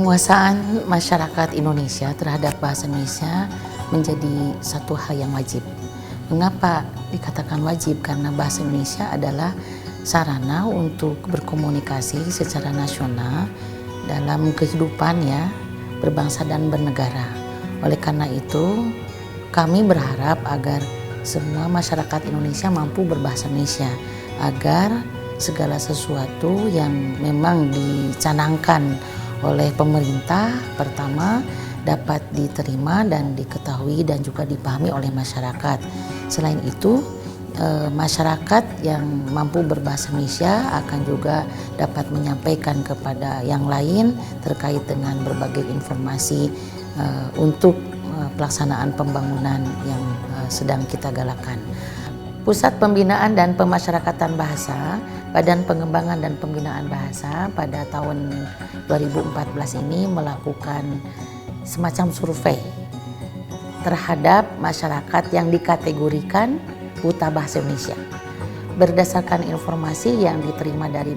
Penguasaan masyarakat Indonesia terhadap bahasa Indonesia menjadi satu hal yang wajib. Mengapa dikatakan wajib? Karena bahasa Indonesia adalah sarana untuk berkomunikasi secara nasional dalam kehidupan ya, berbangsa dan bernegara. Oleh karena itu, kami berharap agar semua masyarakat Indonesia mampu berbahasa Indonesia agar segala sesuatu yang memang dicanangkan oleh pemerintah pertama dapat diterima dan diketahui dan juga dipahami oleh masyarakat. Selain itu, masyarakat yang mampu berbahasa Indonesia akan juga dapat menyampaikan kepada yang lain terkait dengan berbagai informasi untuk pelaksanaan pembangunan yang sedang kita galakan. Pusat Pembinaan dan Pemasyarakatan Bahasa, Badan Pengembangan dan Pembinaan Bahasa pada tahun 2014 ini melakukan semacam survei terhadap masyarakat yang dikategorikan buta bahasa Indonesia. Berdasarkan informasi yang diterima dari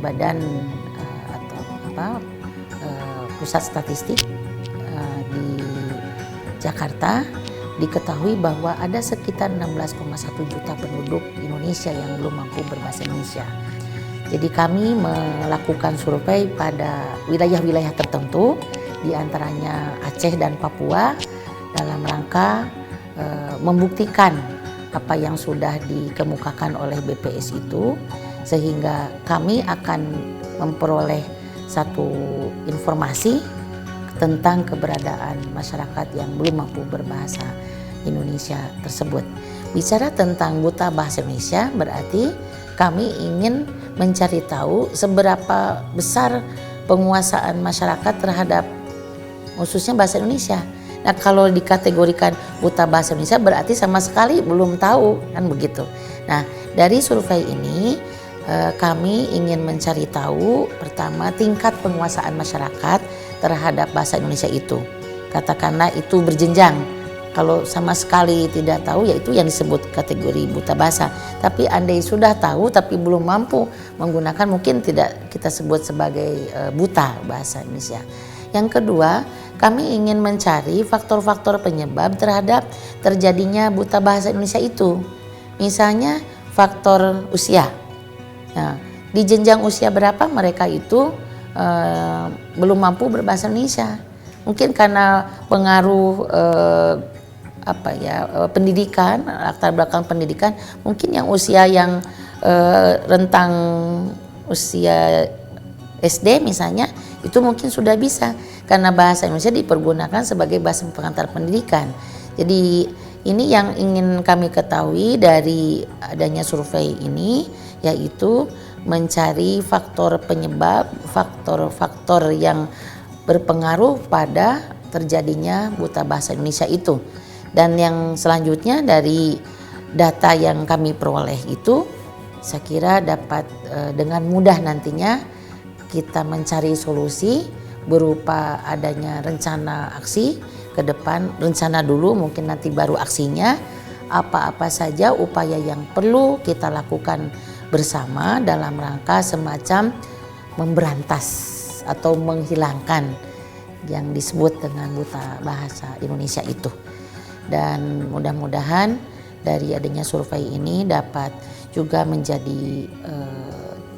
Pusat Statistik di Jakarta, diketahui bahwa ada sekitar 16,1 juta penduduk Indonesia yang belum mampu berbahasa Indonesia. Jadi kami melakukan survei pada wilayah-wilayah tertentu, di antaranya Aceh dan Papua, dalam rangka membuktikan apa yang sudah dikemukakan oleh BPS itu, sehingga kami akan memperoleh satu informasi tentang keberadaan masyarakat yang belum mampu berbahasa Indonesia tersebut. Bicara tentang buta bahasa Indonesia berarti kami ingin mencari tahu seberapa besar penguasaan masyarakat terhadap khususnya bahasa Indonesia. Nah, kalau dikategorikan buta bahasa Indonesia berarti sama sekali belum tahu, kan begitu. Nah, dari survei ini kami ingin mencari tahu pertama tingkat penguasaan masyarakat terhadap bahasa Indonesia itu. Katakanlah itu berjenjang. Kalau sama sekali tidak tahu, yaitu yang disebut kategori buta bahasa. Tapi andai sudah tahu tapi belum mampu menggunakan, mungkin tidak kita sebut sebagai buta bahasa Indonesia. Yang kedua, kami ingin mencari faktor-faktor penyebab terhadap terjadinya buta bahasa Indonesia itu. Misalnya faktor usia. Nah, di jenjang usia berapa mereka itu belum mampu berbahasa Indonesia. Mungkin karena pengaruh pendidikan, latar belakang pendidikan, mungkin yang usia yang rentang usia SD misalnya, itu mungkin sudah bisa karena bahasa Indonesia dipergunakan sebagai bahasa pengantar pendidikan. Jadi ini yang ingin kami ketahui dari adanya survei ini, yaitu mencari faktor penyebab, faktor-faktor yang berpengaruh pada terjadinya buta bahasa Indonesia itu. Dan yang selanjutnya dari data yang kami peroleh itu, saya kira dapat dengan mudah nantinya kita mencari solusi berupa adanya rencana aksi ke depan, rencana dulu mungkin nanti baru aksinya, apa-apa saja upaya yang perlu kita lakukan bersama dalam rangka semacam memberantas atau menghilangkan yang disebut dengan buta bahasa Indonesia itu. Dan mudah-mudahan dari adanya survei ini dapat juga menjadi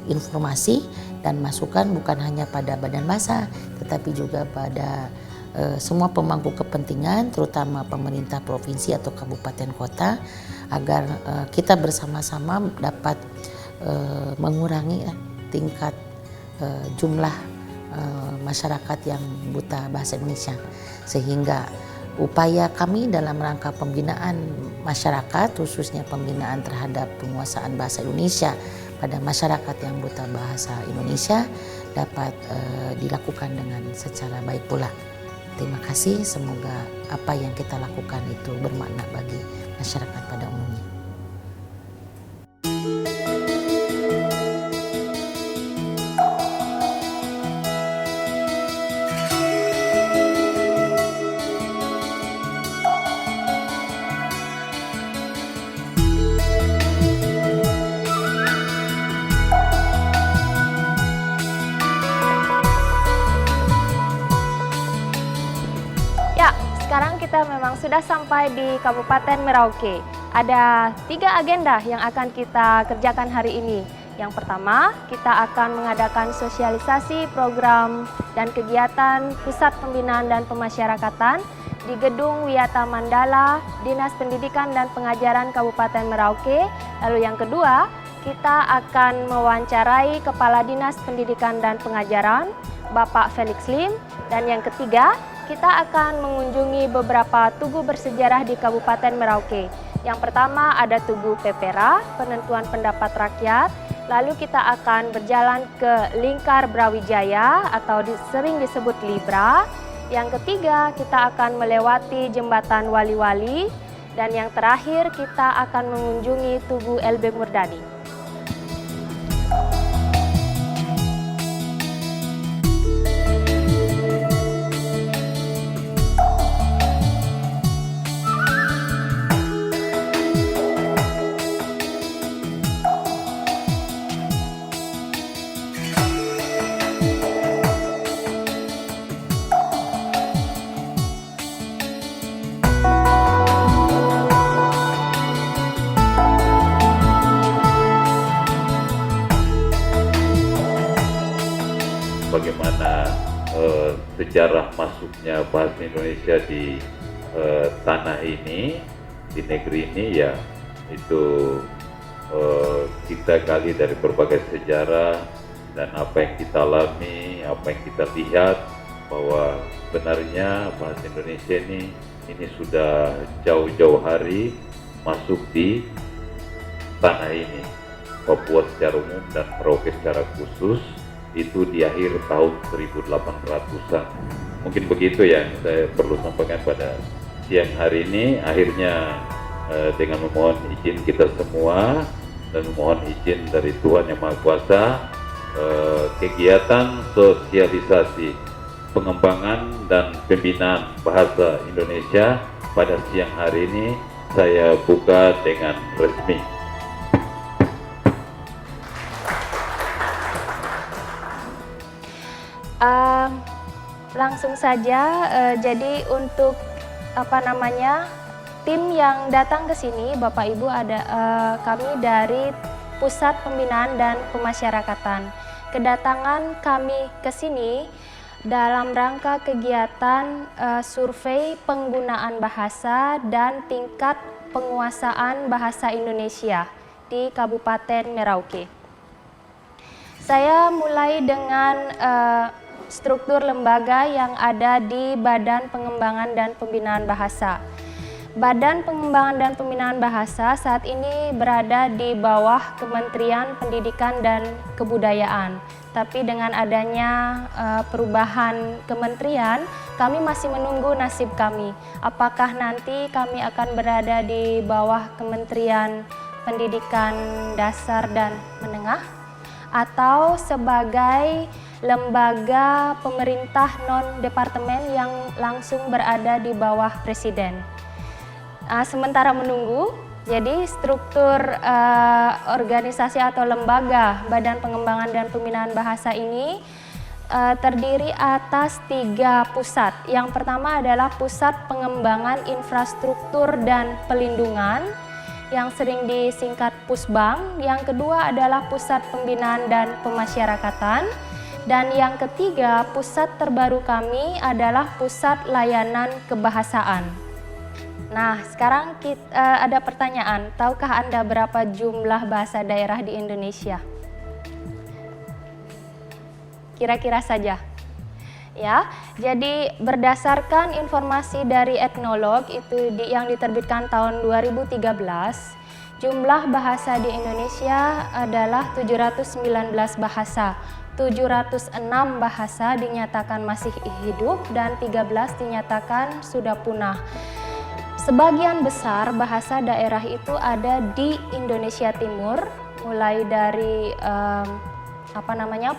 informasi dan masukan bukan hanya pada Badan Bahasa, tetapi juga pada semua pemangku kepentingan, terutama pemerintah provinsi atau kabupaten kota, agar kita bersama-sama dapat mengurangi tingkat jumlah masyarakat yang buta bahasa Indonesia, sehingga upaya kami dalam rangka pembinaan masyarakat, khususnya pembinaan terhadap penguasaan bahasa Indonesia pada masyarakat yang buta bahasa Indonesia dapat dilakukan dengan secara baik pula. Terima kasih, semoga apa yang kita lakukan itu bermakna bagi masyarakat pada umumnya. kita memang sudah sampai di Kabupaten Merauke. Ada 3 agenda yang akan kita kerjakan hari ini. Yang pertama, kita akan mengadakan sosialisasi program dan kegiatan Pusat Pembinaan dan Pemasyarakatan di Gedung Wiyata Mandala, Dinas Pendidikan dan Pengajaran Kabupaten Merauke. Lalu yang kedua, kita akan mewawancarai Kepala Dinas Pendidikan dan Pengajaran, Bapak Felix Lim. Dan yang ketiga, kita akan mengunjungi beberapa tugu bersejarah di Kabupaten Merauke. Yang pertama ada Tugu Pepera, penentuan pendapat rakyat. Lalu kita akan berjalan ke Lingkar Brawijaya atau sering disebut Libra. Yang ketiga, kita akan melewati Jembatan Wali-Wali. Dan yang terakhir, kita akan mengunjungi Tugu LB Murdani. Bagaimana sejarah masuknya bahasa Indonesia di tanah ini, di negeri ini, ya itu kita gali dari berbagai sejarah dan apa yang kita alami, apa yang kita lihat bahwa sebenarnya bahasa Indonesia ini sudah jauh-jauh hari masuk di tanah ini, Papua secara umum dan Merauke secara khusus. Itu di akhir tahun 1800-an. Mungkin begitu yang saya perlu sampaikan pada siang hari ini. Akhirnya dengan memohon izin kita semua dan memohon izin dari Tuhan Yang Maha Kuasa, kegiatan sosialisasi pengembangan dan pembinaan bahasa Indonesia pada siang hari ini saya buka dengan resmi. Langsung saja, jadi untuk tim yang datang ke sini, Bapak Ibu, ada kami dari Pusat Pembinaan dan Pemasyarakatan. Kedatangan kami ke sini dalam rangka kegiatan survei penggunaan bahasa dan tingkat penguasaan bahasa Indonesia di Kabupaten Merauke. Saya mulai dengan struktur lembaga yang ada di Badan Pengembangan dan Pembinaan Bahasa. Badan Pengembangan dan Pembinaan Bahasa saat ini berada di bawah Kementerian Pendidikan dan Kebudayaan. Tapi dengan adanya perubahan kementerian, kami masih menunggu nasib kami. Apakah nanti kami akan berada di bawah Kementerian Pendidikan Dasar dan Menengah, atau sebagai lembaga pemerintah non-departemen yang langsung berada di bawah Presiden. Sementara menunggu, jadi struktur organisasi atau lembaga Badan Pengembangan dan Pembinaan Bahasa ini terdiri atas 3 pusat. Yang pertama adalah Pusat Pengembangan Infrastruktur dan Pelindungan, yang sering disingkat Pusbang. Yang kedua adalah Pusat Pembinaan dan Pemasyarakatan. Dan yang ketiga, pusat terbaru kami adalah Pusat Layanan Kebahasaan. Nah, sekarang ada pertanyaan, tahukah Anda berapa jumlah bahasa daerah di Indonesia? Kira-kira saja. Ya, jadi berdasarkan informasi dari Etnolog yang diterbitkan tahun 2013, jumlah bahasa di Indonesia adalah 719 bahasa. 706 bahasa dinyatakan masih hidup dan 13 dinyatakan sudah punah. Sebagian besar bahasa daerah itu ada di Indonesia Timur, mulai dari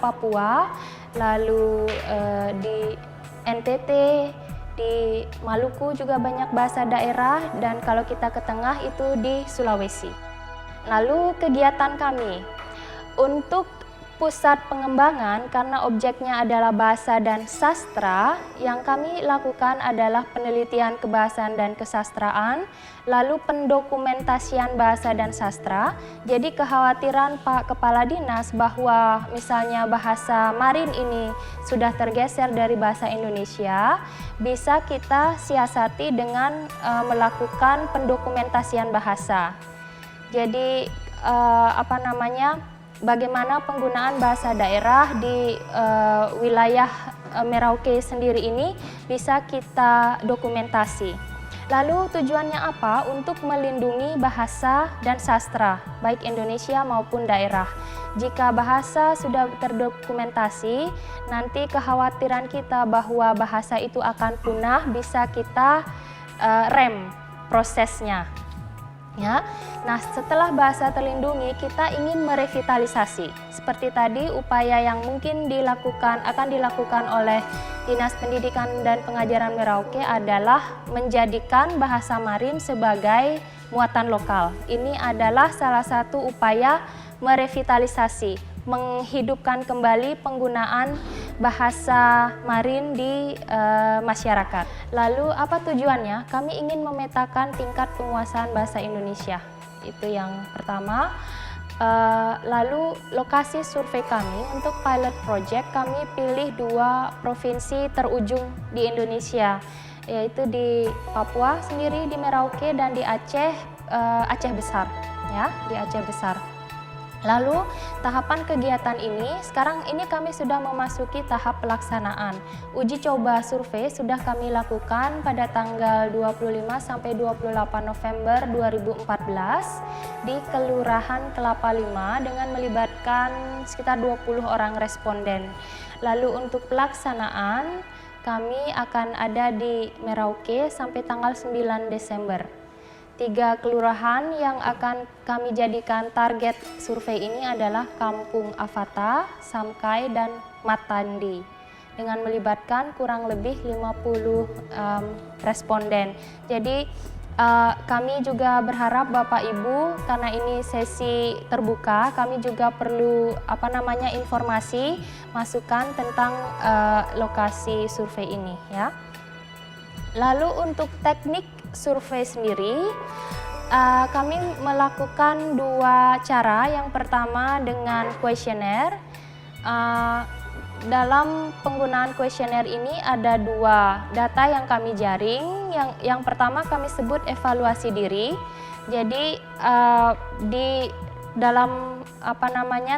Papua, lalu di NTT, di Maluku juga banyak bahasa daerah, dan kalau kita ke tengah itu di Sulawesi. Lalu kegiatan kami untuk pusat pengembangan, karena objeknya adalah bahasa dan sastra, yang kami lakukan adalah penelitian kebahasaan dan kesastraan, lalu pendokumentasian bahasa dan sastra. Jadi kekhawatiran Pak Kepala Dinas bahwa misalnya bahasa Marin ini sudah tergeser dari bahasa Indonesia, bisa kita siasati dengan melakukan pendokumentasian bahasa. Jadi bagaimana penggunaan bahasa daerah di wilayah Merauke sendiri ini bisa kita dokumentasi. Lalu tujuannya apa? Untuk melindungi bahasa dan sastra, baik Indonesia maupun daerah. Jika bahasa sudah terdokumentasi, nanti kekhawatiran kita bahwa bahasa itu akan punah bisa kita rem prosesnya. Ya. Nah, setelah bahasa terlindungi, kita ingin merevitalisasi. Seperti tadi, upaya yang mungkin akan dilakukan oleh Dinas Pendidikan dan Pengajaran Merauke adalah menjadikan bahasa Marin sebagai muatan lokal. Ini adalah salah satu upaya merevitalisasi, menghidupkan kembali penggunaan bahasa Marin di masyarakat. Lalu apa tujuannya? Kami ingin memetakan tingkat penguasaan bahasa Indonesia. Itu yang pertama. Lalu lokasi survei kami untuk pilot project, kami pilih 2 provinsi terujung di Indonesia, yaitu di Papua sendiri, di Merauke, dan di Aceh, Aceh Besar, ya, di Aceh Besar. Lalu tahapan kegiatan ini, sekarang ini kami sudah memasuki tahap pelaksanaan. Uji coba survei sudah kami lakukan pada tanggal 25 sampai 28 November 2014 di Kelurahan Kelapa Lima dengan melibatkan sekitar 20 orang responden. Lalu untuk pelaksanaan kami akan ada di Merauke sampai tanggal 9 Desember. 3 kelurahan yang akan kami jadikan target survei ini adalah Kampung Avata, Samkai, dan Matandi dengan melibatkan kurang lebih 50 responden. Jadi kami juga berharap Bapak Ibu, karena ini sesi terbuka, kami juga perlu informasi, masukan tentang lokasi survei ini, ya. Lalu untuk teknik survei sendiri, kami melakukan 2 cara. Yang pertama dengan kuesioner. Dalam penggunaan kuesioner ini ada 2 data yang kami jaring. Yang pertama kami sebut evaluasi diri. Jadi di dalam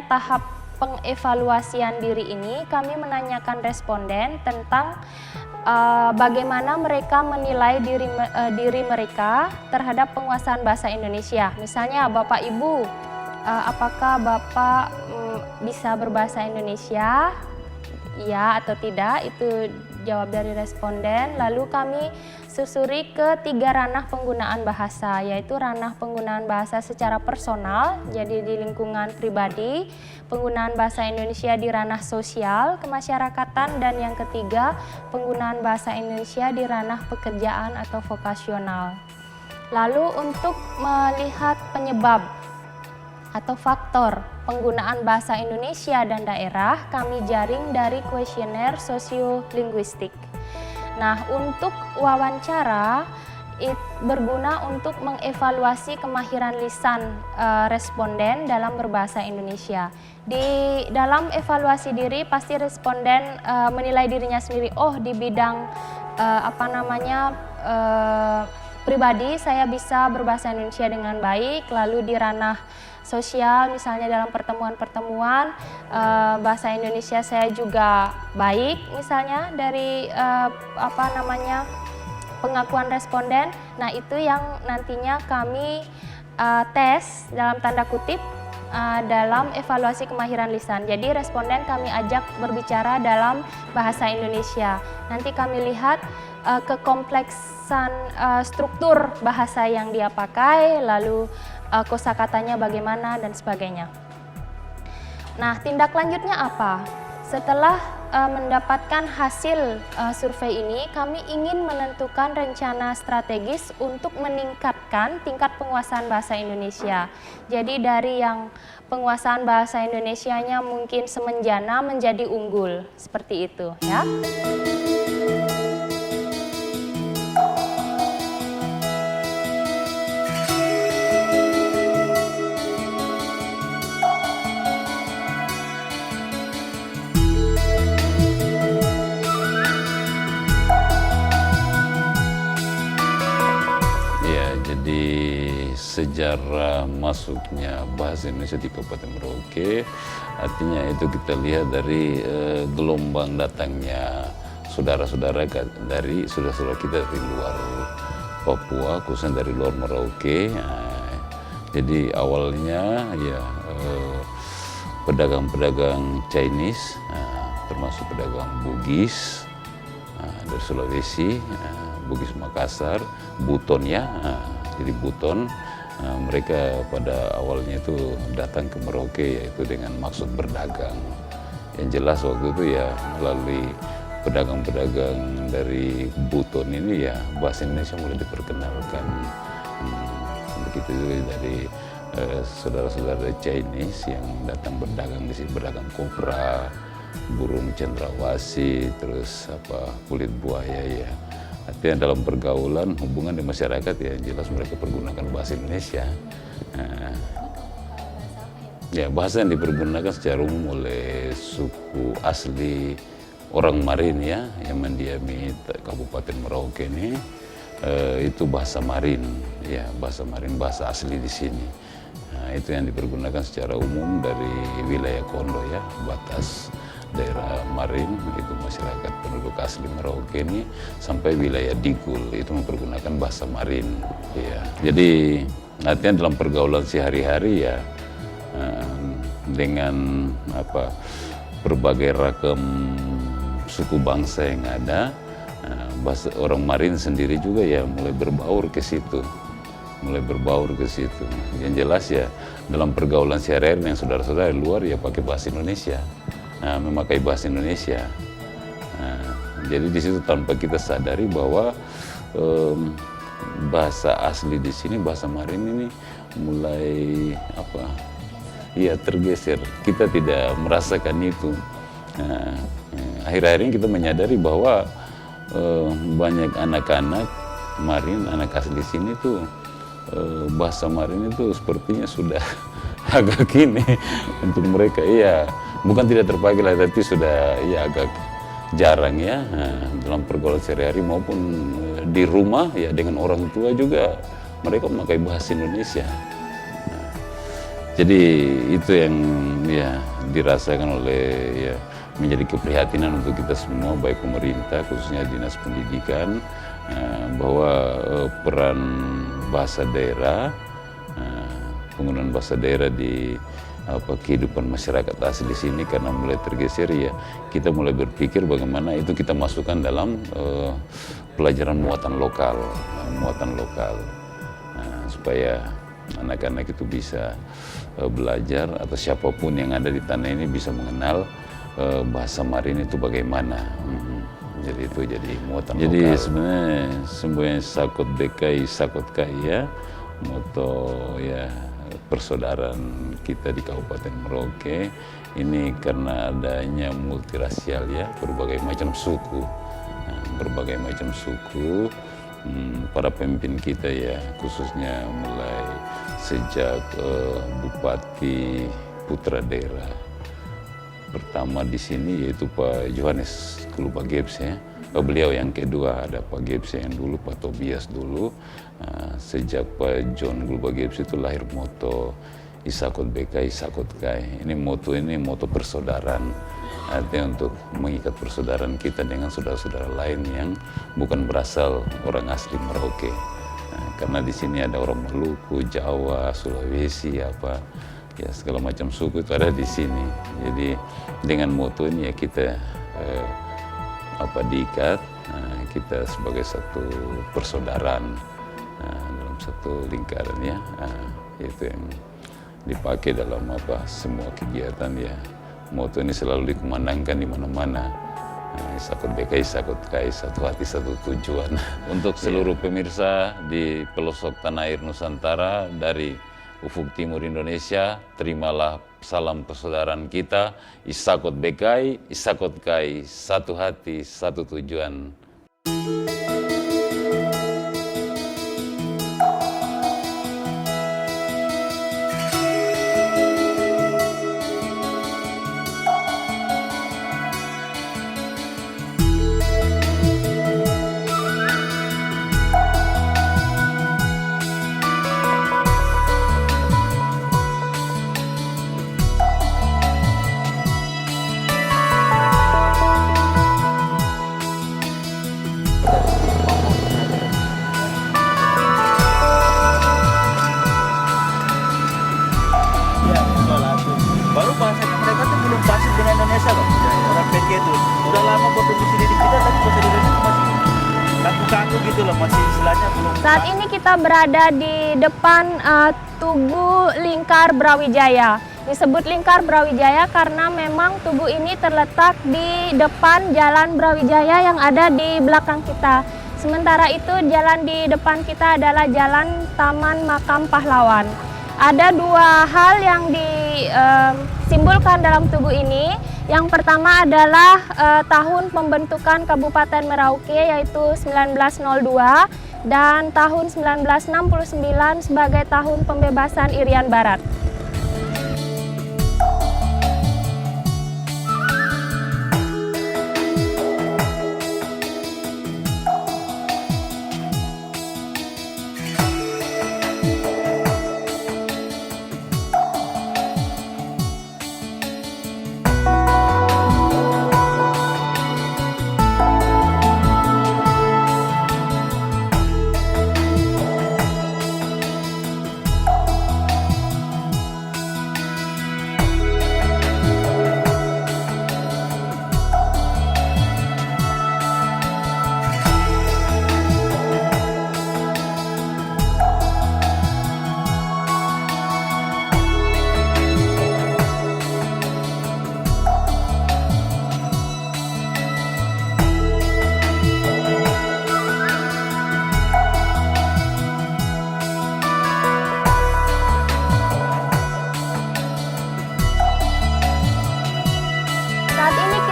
tahap pengevaluasian diri ini kami menanyakan responden tentang bagaimana mereka menilai diri mereka terhadap penguasaan bahasa Indonesia. Misalnya Bapak Ibu, apakah Bapak bisa berbahasa Indonesia? Ya atau tidak, itu jawab dari responden. Lalu kami susuri ke 3 ranah penggunaan bahasa, yaitu ranah penggunaan bahasa secara personal, jadi di lingkungan pribadi, penggunaan bahasa Indonesia di ranah sosial, kemasyarakatan, dan yang ketiga, penggunaan bahasa Indonesia di ranah pekerjaan atau vokasional. Lalu untuk melihat penyebab atau faktor penggunaan bahasa Indonesia dan daerah, kami jaring dari kuesioner sosiolinguistik. Nah, untuk wawancara berguna untuk mengevaluasi kemahiran lisan responden dalam berbahasa Indonesia. Di dalam evaluasi diri pasti responden menilai dirinya sendiri, oh di bidang pribadi saya bisa berbahasa Indonesia dengan baik. Lalu di ranah sosial, misalnya dalam pertemuan-pertemuan bahasa Indonesia saya juga baik, misalnya dari pengakuan responden. Nah, itu yang nantinya kami tes dalam tanda kutip dalam evaluasi kemahiran lisan. Jadi responden kami ajak berbicara dalam bahasa Indonesia. Nanti kami lihat kekompleksan struktur bahasa yang dia pakai, lalu kosakatanya bagaimana dan sebagainya. Nah, tindak lanjutnya apa? Setelah mendapatkan hasil survei ini, kami ingin menentukan rencana strategis untuk meningkatkan tingkat penguasaan bahasa Indonesia. Jadi dari yang penguasaan bahasa Indonesianya mungkin semenjana menjadi unggul, seperti itu ya. Sejarah masuknya bahasa Indonesia di Kabupaten Merauke, artinya itu kita lihat dari gelombang datangnya saudara-saudara kita dari luar Papua, khususnya dari luar Merauke. Jadi awalnya ya pedagang-pedagang Chinese, termasuk pedagang Bugis dari Sulawesi, Bugis Makassar, Buton ya. Jadi Buton, mereka pada awalnya itu datang ke Merauke yaitu dengan maksud berdagang. Yang jelas waktu itu ya melalui pedagang-pedagang dari Buton ini ya bahasa Indonesia mulai diperkenalkan. Begitu juga dari saudara-saudara Chinese yang datang berdagang di sini, berdagang kopra, burung cendrawasih, terus kulit buaya ya. Artinya dalam pergaulan, hubungan di masyarakat ya jelas mereka pergunakan bahasa Indonesia. Ya bahasa yang dipergunakan secara umum oleh suku asli orang Marin ya yang mendiami Kabupaten Merauke ini itu bahasa Marin ya, bahasa Marin, bahasa asli di sini. Itu yang dipergunakan secara umum dari wilayah Kondo ya, batas daerah Marin, begitu masyarakat penduduk asli Merauke ini sampai wilayah Digul itu mempergunakan bahasa Marin ya. Jadi artinya dalam pergaulan sehari-hari ya dengan berbagai ragam suku bangsa yang ada, bahasa orang Marin sendiri juga ya mulai berbaur ke situ. Yang jelas ya dalam pergaulan sehari-hari yang saudara-saudara di luar ya pakai bahasa Indonesia. Memakai bahasa Indonesia. Jadi di situ tanpa kita sadari bahwa bahasa asli di sini, bahasa Marin ini mulai tergeser. Kita tidak merasakan itu. Akhir-akhir ini kita menyadari bahwa banyak anak-anak Marin, anak asli sini tuh bahasa Marin itu sepertinya sudah agak gini untuk mereka. Iya. Bukan tidak terpakai lah, tapi sudah ya agak jarang ya dalam pergaulan sehari-hari maupun di rumah ya dengan orang tua juga mereka memakai bahasa Indonesia. Jadi itu yang ya dirasakan oleh ya menjadi keprihatinan untuk kita semua baik pemerintah khususnya Dinas Pendidikan bahwa peran bahasa daerah, penggunaan bahasa daerah di kehidupan masyarakat asli sini karena mulai tergeser ya kita mulai berpikir bagaimana itu kita masukkan dalam pelajaran muatan lokal supaya anak-anak itu bisa belajar atau siapapun yang ada di tanah ini bisa mengenal bahasa Marin itu bagaimana. Jadi itu jadi muatan lokal. Jadi sebenarnya sakot dekai sakot kaya moto ya persaudaraan kita di Kabupaten Merauke ini karena adanya multirasial ya, berbagai macam suku, para pemimpin kita ya, khususnya mulai sejak Bupati Putra Daerah pertama di sini yaitu Pak Johannes Guluba Gebs ya. Beliau yang kedua ada Pak Gebs yang dulu, Pak Tobias dulu. Sejak Pak John Guluba Gebs itu lahir moto Isakot Beka Isakot Kai. Ini moto persaudaraan. Artinya untuk mengikat persaudaraan kita dengan saudara-saudara lain yang bukan berasal orang asli Merauke. Karena di sini ada orang Maluku, Jawa, Sulawesi, ya segala macam suku itu ada di sini. Jadi dengan moto ini ya kita diikat, kita sebagai satu persaudaraan dalam satu lingkaran ya, itu yang dipakai dalam semua kegiatan ya moto ini selalu dikumandangkan di mana-mana. Isakut BKI, Isakut KAI, satu hati, satu tujuan. Untuk seluruh pemirsa di pelosok tanah air Nusantara dari ufuk timur Indonesia, terimalah salam persaudaraan kita, Isakut BKI, Isakut KAI, satu hati, satu tujuan. Ya, baru bahasanya mereka tuh belum fasih dengan Indonesia loh. Orang PK itu udah lama berdomisili di kita, tapi bahasa Indonesia masih kaku-kaku gitu loh, masih istilahnya belum. Saat ini kita berada di depan Tugu Lingkar Brawijaya. Disebut Lingkar Brawijaya karena memang tugu ini terletak di depan Jalan Brawijaya yang ada di belakang kita. Sementara itu jalan di depan kita adalah Jalan Taman Makam Pahlawan. Ada dua hal yang disimbolkan dalam tugu ini. Yang pertama adalah tahun pembentukan Kabupaten Merauke yaitu 1902 dan tahun 1969 sebagai tahun pembebasan Irian Barat.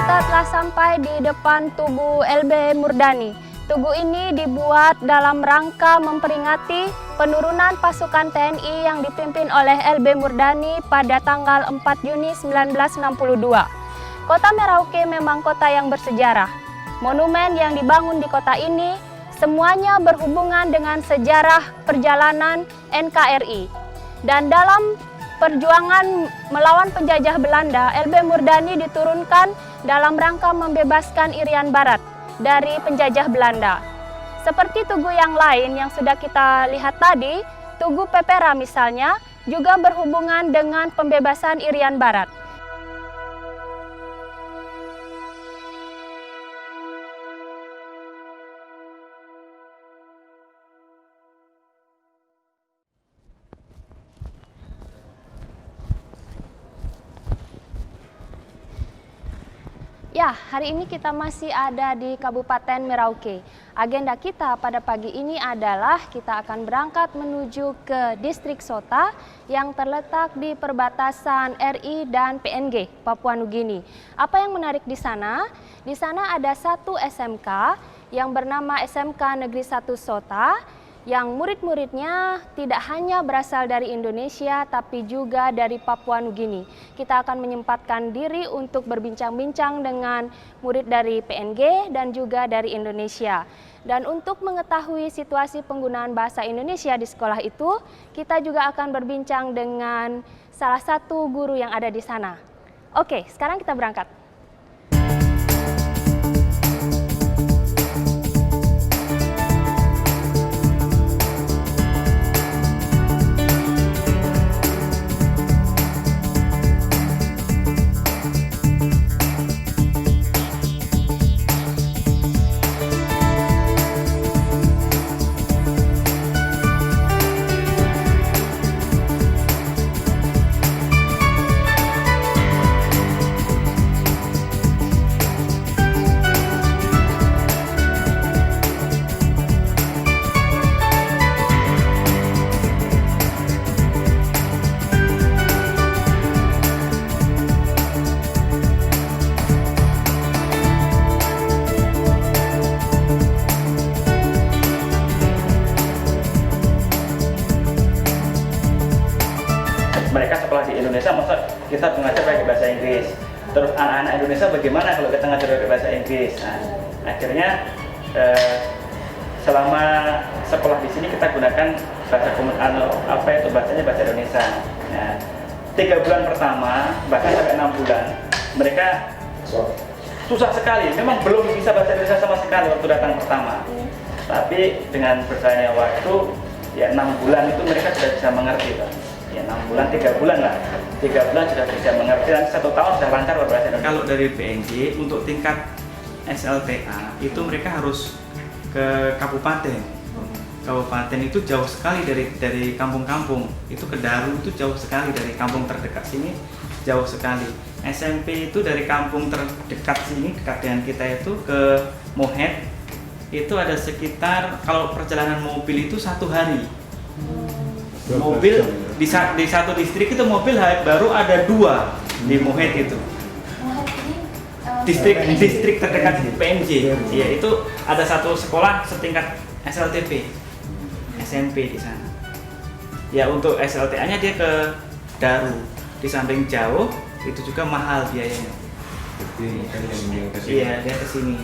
Telah sampai di depan Tugu LB Murdani. Tugu ini dibuat dalam rangka memperingati penurunan pasukan TNI yang dipimpin oleh LB Murdani pada tanggal 4 Juni 1962. Kota Merauke memang kota yang bersejarah. Monumen yang dibangun di kota ini semuanya berhubungan dengan sejarah perjalanan NKRI. Dan dalam perjuangan melawan penjajah Belanda, LB Murdani diturunkan dalam rangka membebaskan Irian Barat dari penjajah Belanda. Seperti tugu yang lain yang sudah kita lihat tadi, Tugu Pepera misalnya juga berhubungan dengan pembebasan Irian Barat. Ya, hari ini kita masih ada di Kabupaten Merauke. Agenda kita pada pagi ini adalah kita akan berangkat menuju ke Distrik Sota yang terletak di perbatasan RI dan PNG, Papua Nugini. Apa yang menarik di sana? Di sana ada satu SMK yang bernama SMK Negeri 1 Sota, yang murid-muridnya tidak hanya berasal dari Indonesia tapi juga dari Papua Nugini. Kita akan menyempatkan diri untuk berbincang-bincang dengan murid dari PNG dan juga dari Indonesia. Dan untuk mengetahui situasi penggunaan bahasa Indonesia di sekolah itu, kita juga akan berbincang dengan salah satu guru yang ada di sana. Oke, sekarang kita berangkat. Indonesia, masa kita mengajar pakai bahasa Inggris. Terus anak-anak Indonesia bagaimana kalau kita ngajar pakai bahasa Inggris? Nah, akhirnya selama sekolah di sini kita gunakan bahasanya bahasa Indonesia. Nah, 3 bulan pertama bahkan sampai 6 bulan mereka susah sekali. Memang belum bisa bahasa Indonesia sama sekali waktu datang pertama. Tapi dengan berjalannya waktu, ya 6 bulan itu mereka sudah bisa mengerti, Pak. Ya 6 bulan, 3 bulan lah. 3 bulan sudah bisa mengerti dan 1 tahun sudah lancar berbahasa Indonesia. Kalau dari PNJ untuk tingkat SLTA itu mereka harus ke kabupaten. Kabupaten itu jauh sekali dari kampung-kampung. Itu ke Daru itu jauh sekali dari kampung terdekat sini, jauh sekali. SMP itu dari kampung terdekat sini dekat dengan kita itu ke Mohet itu ada sekitar, kalau perjalanan mobil itu 1 hari. Mobil di satu distrik itu mobil baru ada 2 di Mohet itu. Distrik terdekat PNJ. Ya, itu ada 1 sekolah setingkat SLTP. SMP di sana. Ya untuk SLTA-nya dia ke Daru. Di samping jauh, itu juga mahal biayanya. Iya, dia ke sini.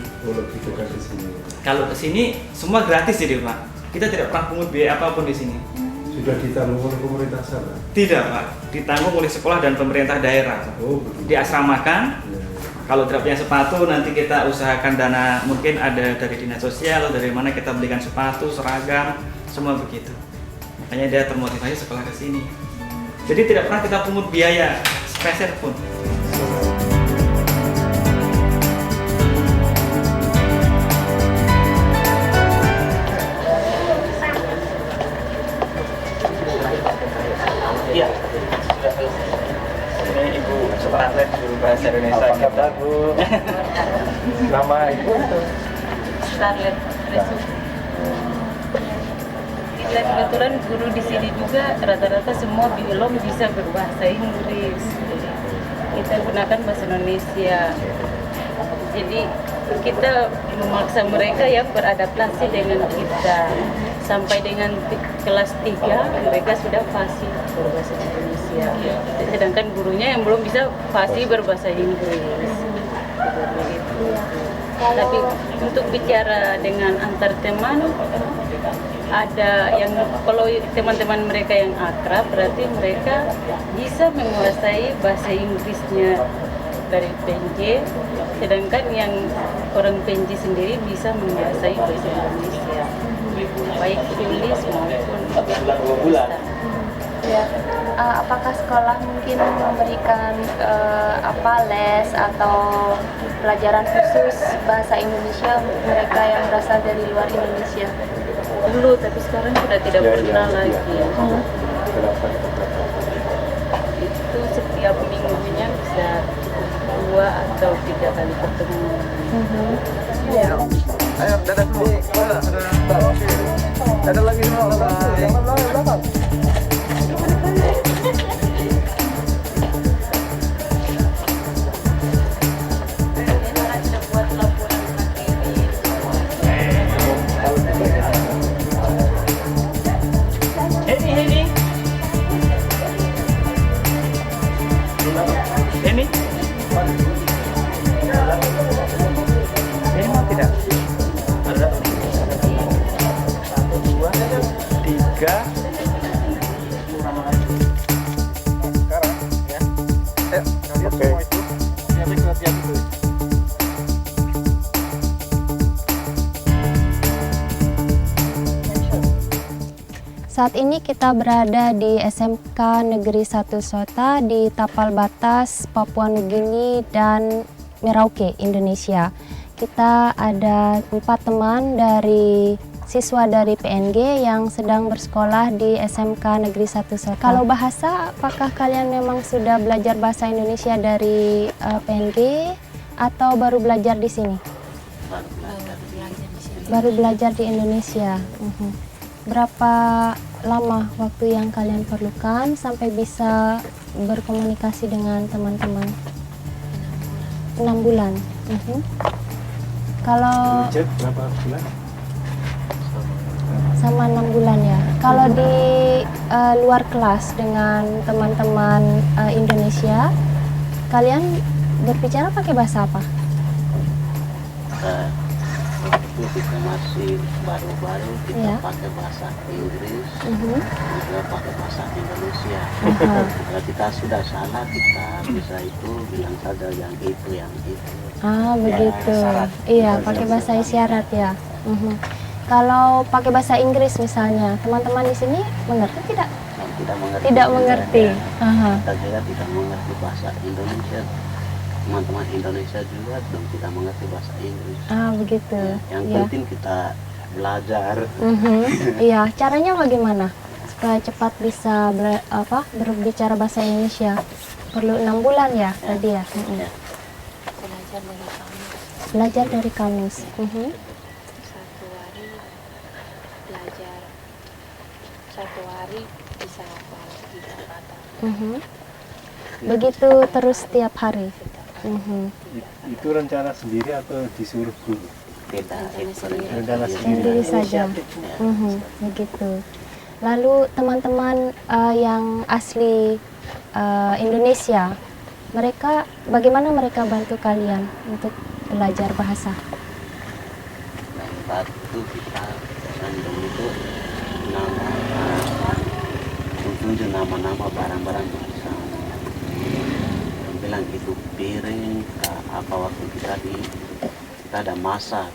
Kalau ke sini semua gratis jadi, Pak. Kita tidak pernah pungut biaya apapun di sini. Sudah ditanggung oleh pemerintah sana? Tidak, Pak. Ditanggung oleh sekolah dan pemerintah daerah. Oh, betul. Diasramakan. Kalau tidak punya sepatu, nanti kita usahakan dana, mungkin ada dari dinas sosial, dari mana kita belikan sepatu, seragam, semua begitu. Makanya dia termotivasi sekolah ke sini. Jadi tidak pernah kita pungut biaya sepeser pun. Iya. Ini Ibu Scarlett guru bahasa Indonesia. Apa kabar, Bu? Nama Ibu? Scarlett. Kita kebetulan guru di sini juga rata-rata semua belum bisa berbahasa Inggris. Kita gunakan bahasa Indonesia. Jadi kita memaksa mereka yang beradaptasi dengan kita. Sampai dengan kelas 3 mereka sudah fasih berbahasa Indonesia. Sedangkan gurunya yang belum bisa fasih berbahasa Inggris. Seperti itu. Tapi untuk bicara dengan antar teman, ada yang kalau teman-teman mereka yang akrab berarti mereka bisa menguasai bahasa Inggrisnya dari PNJ, sedangkan yang orang PNJ sendiri bisa menguasai bahasa Indonesia, baik tulis maupun bisa. Ya, apakah sekolah mungkin memberikan les atau pelajaran khusus bahasa Indonesia untuk mereka yang berasal dari luar Indonesia? Dulu, tapi sekarang sudah tidak pernah lagi. Itu setiap minggunya bisa 2 atau 3 kali pertemuan. Ya. Ayo, dadah semua. Dadah lagi semua. Saat ini kita berada di SMK Negeri 1 Sota di Tapal Batas, Papua Nugini dan Merauke, Indonesia. Kita ada 4 teman dari siswa dari PNG yang sedang bersekolah di SMK Negeri 1 Sota. Kalau bahasa, apakah kalian memang sudah belajar bahasa Indonesia dari PNG atau baru belajar di sini? Baru belajar di Indonesia. Berapa lama waktu yang kalian perlukan sampai bisa berkomunikasi dengan teman-teman? 6 bulan. Kalau berapa bulan? Sama 6 bulan ya. Kalau di luar kelas dengan teman-teman Indonesia, kalian berbicara pakai bahasa apa? Waktu itu kita masih baru-baru kita pakai bahasa Inggris, juga pakai bahasa Indonesia. Kalau kita sudah salah, kita bisa itu bilang saja yang itu. Ah, begitu. Iya, pakai bahasa isyarat ya. Kalau pakai bahasa Inggris misalnya, teman-teman di sini mengerti tidak? Tidak mengerti. Tidak mengerti. Kita juga tidak mengerti bahasa Indonesia. Teman-teman Indonesia juga tidak mengerti bahasa Inggris. Ah, begitu. Yang Iya. penting kita belajar. Iya, caranya bagaimana supaya cepat bisa berbicara bahasa Indonesia? Perlu 6 bulan ya tadi ya? Belajar dari kamus. Satu hari belajar, satu hari bisa hafal 3 kata. Begitu terus setiap hari. Itu rencana sendiri atau disuruh guru? Rencana Sendiri saja. Begitu. Lalu teman-teman yang asli Indonesia, mereka bagaimana mereka bantu kalian untuk belajar bahasa? Bantu kita random itu tunjuk nama-nama barang-barang bisa. Bilang itu piring, apa waktu kita ada masak,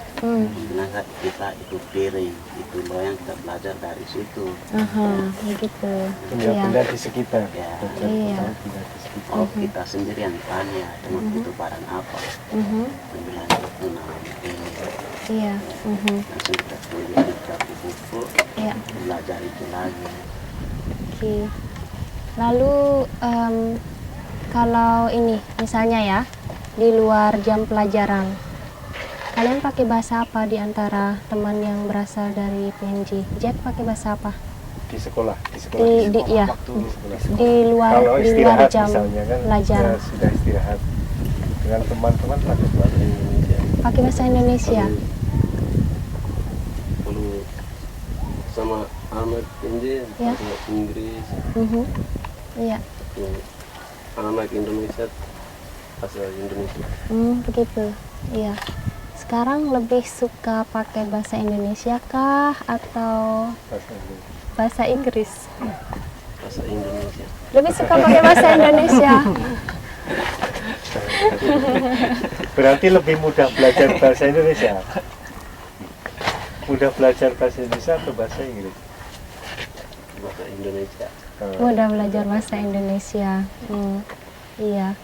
bilang kita itu piring, itu loyang kita belajar dari situ. Begitu. Benda-benda di sekitar. Ya. Iya. Oh, kita sendiri yang tanya, itu barang apa? Bilang itu nama ini. Iya. Langsung kita tulis di buku, Iya. belajar itu lagi. Oke. Lalu kalau ini misalnya ya di luar jam pelajaran, kalian pakai bahasa apa di antara teman yang berasal dari PNJ? Jack pakai bahasa apa? Di sekolah. Ya, Waktu di sekolah. di luar Kalau di luar istirahat jam misalnya kan, pelajaran. ya sudah istirahat dengan teman-teman pakai bahasa Indonesia. Pakai bahasa Indonesia. Kalau sama anak PNJ Ya. pakai Inggris, Iya. anak Indonesia bahasa Indonesia. Begitu. Iya. Sekarang lebih suka pakai bahasa Indonesia kah atau bahasa Inggris? Bahasa Indonesia. Lebih suka pakai bahasa Indonesia. Berarti lebih mudah belajar bahasa Indonesia. Mudah belajar bahasa Indonesia atau bahasa Inggris? Bahasa Indonesia. Mudah belajar bahasa Indonesia. Iya.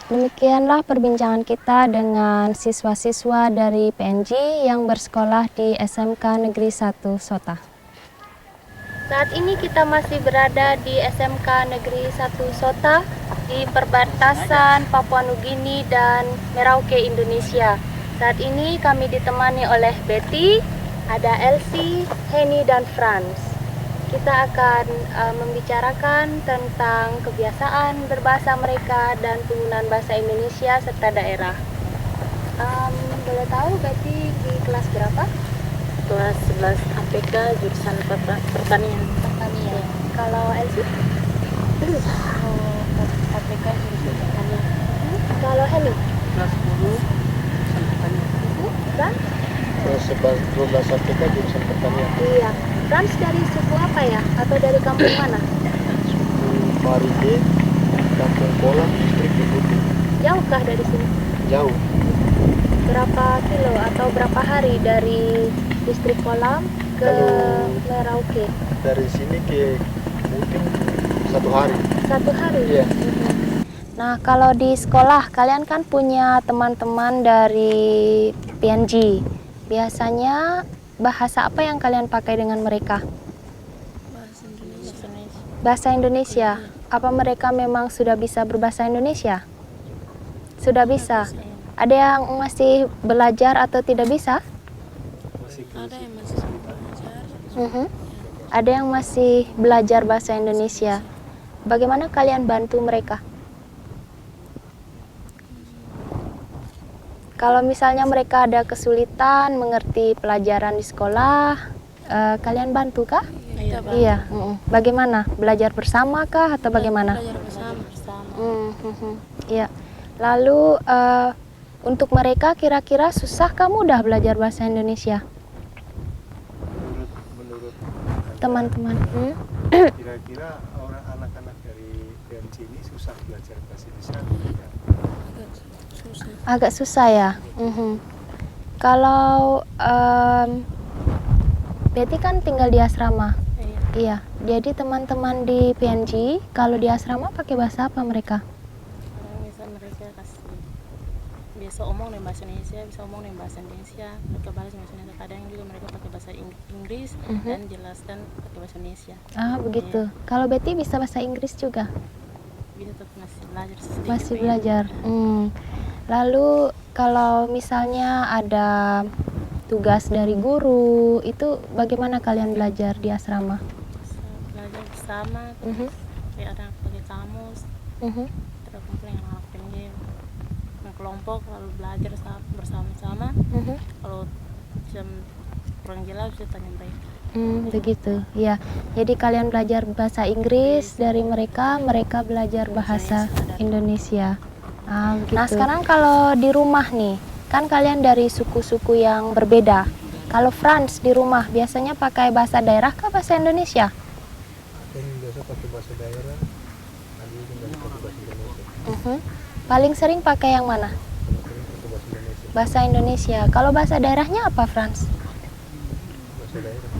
Demikianlah perbincangan kita dengan siswa-siswa dari PNJ yang bersekolah di SMK Negeri 1 Sota. Saat ini kita masih berada di SMK Negeri 1 Sota di perbatasan Papua Nugini dan Merauke, Indonesia. Saat ini kami ditemani oleh Betty, ada Elsie, Henny, dan Franz. Kita akan membicarakan tentang kebiasaan berbahasa mereka dan penggunaan bahasa Indonesia serta daerah. Boleh tahu Betty di kelas berapa? Kelas 11 APK jurusan pertanian. Pertanian. Kalau Elsie? APK jurusan pertanian. Kalau Henny? Kelas 10 jurusan pertanian. Dan? Kelas 12 APK jurusan pertanian. Iya. Franz dari suku apa ya? Atau dari kampung mana? Maride, Kampung Kolam, distrik Deputi. Jauhkah dari sini? Jauh. Berapa kilo atau berapa hari dari distrik Kolam ke Merauke? Dari sini ke mungkin 1 hari. 1 hari? Iya. Nah, kalau di sekolah kalian kan punya teman-teman dari PNJ. Biasanya bahasa apa yang kalian pakai dengan mereka? Bahasa Indonesia. Apa mereka memang sudah bisa berbahasa Indonesia? Sudah bisa. Ada yang masih belajar atau tidak bisa? Ada yang masih belajar. Ada yang masih belajar bahasa Indonesia. Bagaimana kalian bantu mereka? Kalau misalnya mereka ada kesulitan mengerti pelajaran di sekolah, Kalian bantu kah? Iya, Pak. Iya. Bagaimana? Belajar bersama kah atau bagaimana? Belajar bersama. Iya. Lalu untuk mereka kira-kira susah kamu udah belajar bahasa Indonesia? Menurut Teman-teman. kira-kira orang anak-anak dari PMC ini susah belajar bahasa Indonesia atau tidak? Susah. Agak susah ya. Kalau Betty kan tinggal di asrama. Iya. Jadi teman-teman di PNG kalau di asrama pakai bahasa apa mereka? Bisa mereka kasih biasa omong dengan bahasa Indonesia, bisa omong dengan bahasa Indonesia, mereka balas bahasa Indonesia. Kadang juga mereka pakai bahasa Inggris dan jelaskan pakai bahasa Indonesia. Ah, begitu. Kalau Betty bisa bahasa Inggris juga? Bisa tetap masih belajar sedikit. Masih belajar. Lalu kalau misalnya ada tugas dari guru, itu bagaimana kalian belajar di asrama? Belajar bersama, terus kayak ada pakai kamus, terus kumpul dengan anak PNG, kelompok lalu belajar bersama-sama. Kalau jam kurang jelas bisa tanya mereka. Begitu, ya. Jadi kalian belajar bahasa Inggris dari mereka, mereka belajar bahasa Indonesia. Gitu. Nah sekarang kalau di rumah nih, kan kalian dari suku-suku yang berbeda. Kalau Franz di rumah biasanya pakai bahasa daerah kah bahasa Indonesia? Ada yang biasa pakai bahasa daerah, ada yang biasa pakai bahasa Indonesia. Paling sering pakai yang mana? Pakai bahasa Indonesia. Bahasa Indonesia. Kalau bahasa daerahnya apa, Franz? Bahasa daerah.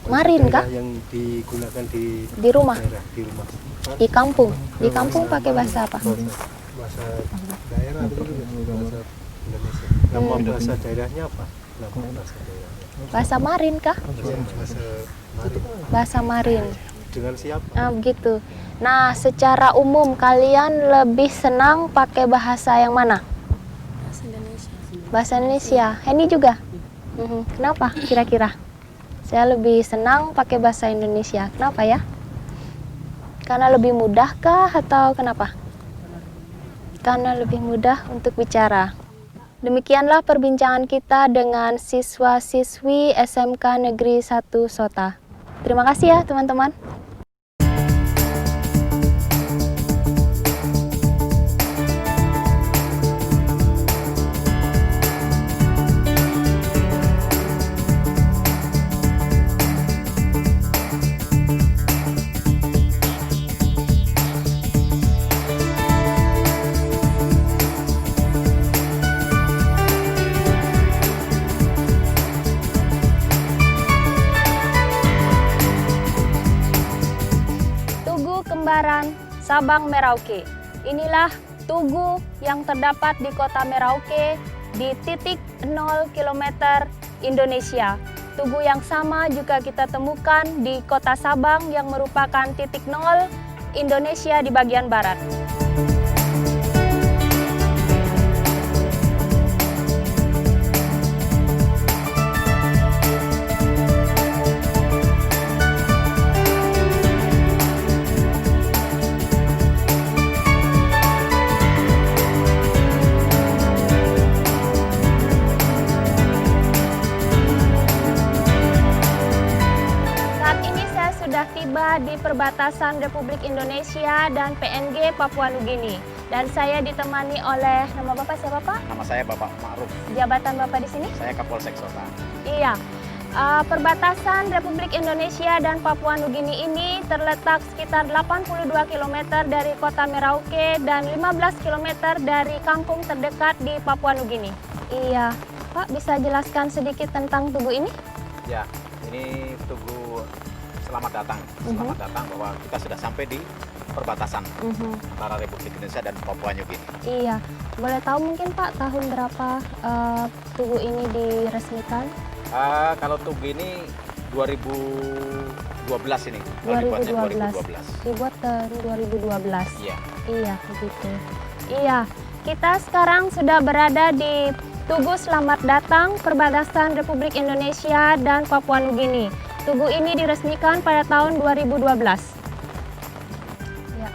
Marin kah? Yang digunakan Di rumah? daerah, di rumah. Di kampung? Di kampung pakai bahasa apa? Bahasa daerah itu juga bahasa Indonesia. Nama bahasa daerahnya apa? Nama bahasa daerahnya. Bahasa Marin kah? Bahasa Marin. Bahasa Marin. Dengan siapa? Begitu. Nah, secara umum kalian lebih senang pakai bahasa yang mana? Bahasa Indonesia. Bahasa Indonesia. Henny juga? Kenapa kira-kira? Saya lebih senang pakai bahasa Indonesia. Kenapa ya? Karena lebih mudah kah atau kenapa? Karena lebih mudah untuk bicara. Demikianlah perbincangan kita dengan siswa-siswi SMK Negeri 1 Sota. Terima kasih ya teman-teman. Sabang Merauke. Inilah tugu yang terdapat di kota Merauke di titik 0 km Indonesia. Tugu yang sama juga kita temukan di kota Sabang yang merupakan titik 0 Indonesia di bagian barat. Tiba di perbatasan Republik Indonesia dan PNG Papua Nugini. Dan saya ditemani oleh, nama Bapak siapa Pak? Nama saya Bapak Ma'ruf. Jabatan Bapak di sini? Saya Kapolsek Sota. Iya. Perbatasan Republik Indonesia dan Papua Nugini ini terletak sekitar 82 km dari kota Merauke dan 15 km dari kampung terdekat di Papua Nugini. Iya. Pak, bisa jelaskan sedikit tentang tugu ini? Ya, ini tugu selamat datang. Selamat datang bahwa kita sudah sampai di perbatasan antara Republik Indonesia dan Papua Nugini. Iya. Boleh tahu mungkin Pak tahun berapa tugu ini diresmikan? Kalau tugu ini 2012 ini. 2012. Dibuat tahun 2012. Iya. Iya, begitu. Iya. Kita sekarang sudah berada di Tugu Selamat Datang perbatasan Republik Indonesia dan Papua Nugini. Tugu ini diresmikan pada tahun 2012. Ya.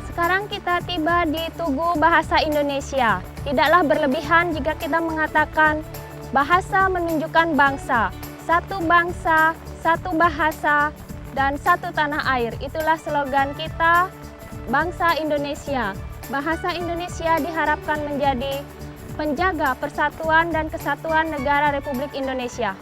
Sekarang kita tiba di Tugu Bahasa Indonesia. Tidaklah berlebihan jika kita mengatakan bahasa menunjukkan bangsa. satu bangsa, satu bahasa, dan satu tanah air. Itulah slogan kita, bangsa Indonesia. Bahasa Indonesia diharapkan menjadi penjaga persatuan dan kesatuan negara Republik Indonesia.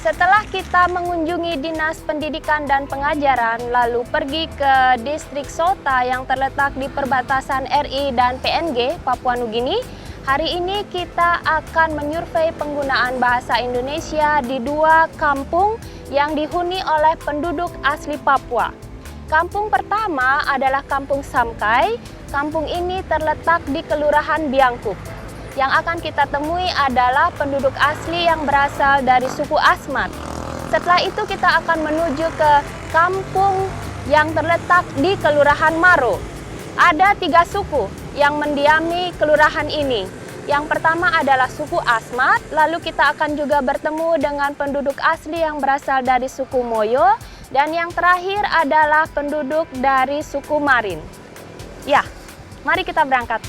Setelah kita mengunjungi Dinas Pendidikan dan Pengajaran, lalu pergi ke distrik Sota yang terletak di perbatasan RI dan PNG, Papua Nugini, hari ini kita akan menyurvei penggunaan bahasa Indonesia di 2 kampung yang dihuni oleh penduduk asli Papua. Kampung pertama adalah Kampung Samkai. Kampung ini terletak di Kelurahan Biangkup. Yang akan kita temui adalah penduduk asli yang berasal dari suku Asmat. Setelah itu kita akan menuju ke kampung yang terletak di Kelurahan Maro. Ada 3 suku yang mendiami kelurahan ini. Yang pertama adalah suku Asmat, lalu kita akan juga bertemu dengan penduduk asli yang berasal dari suku Moyo, dan yang terakhir adalah penduduk dari suku Marin. Ya, mari kita berangkat.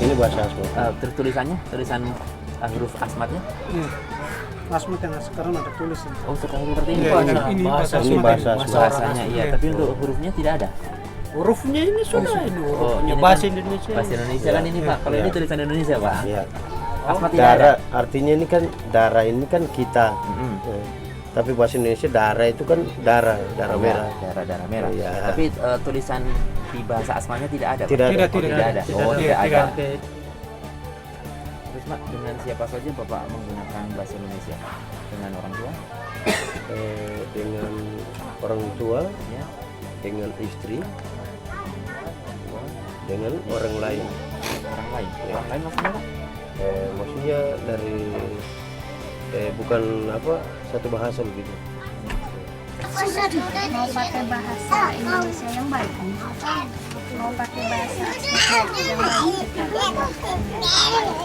Ini bahasa Asmat. Terus tulisannya, huruf Asmatnya? Asmat yang sekarang ada tulis. Oh, seperti ini. Ini bahasanya, iya. Tapi untuk hurufnya tidak ada. Hurufnya ini sudah ini hurufnya ini bahasa kan, Indonesia. Bahasa Indonesia kan ini Pak. Kalau ini tulisan Indonesia Pak. Iya. Asmat tidak ada. Artinya ini kan darah ini kan kita. Tapi bahasa Indonesia darah itu kan darah merah. Darah merah. Ya. Tapi tulisan di bahasa Asmatnya tidak ada. Tidak ada. Oh, tidak ada. Terus Pak, dengan siapa saja Bapak menggunakan bahasa Indonesia? Dengan orang tua? Dengan orang tua, ya. Dengan istri, dengan orang lain. Orang lain? Ya. Orang lain maksudnya Pak? Maksudnya dari bukan satu bahasa begitu. Mau pakai bahasa Indonesia yang baik, mau pakai bahasa yang baik,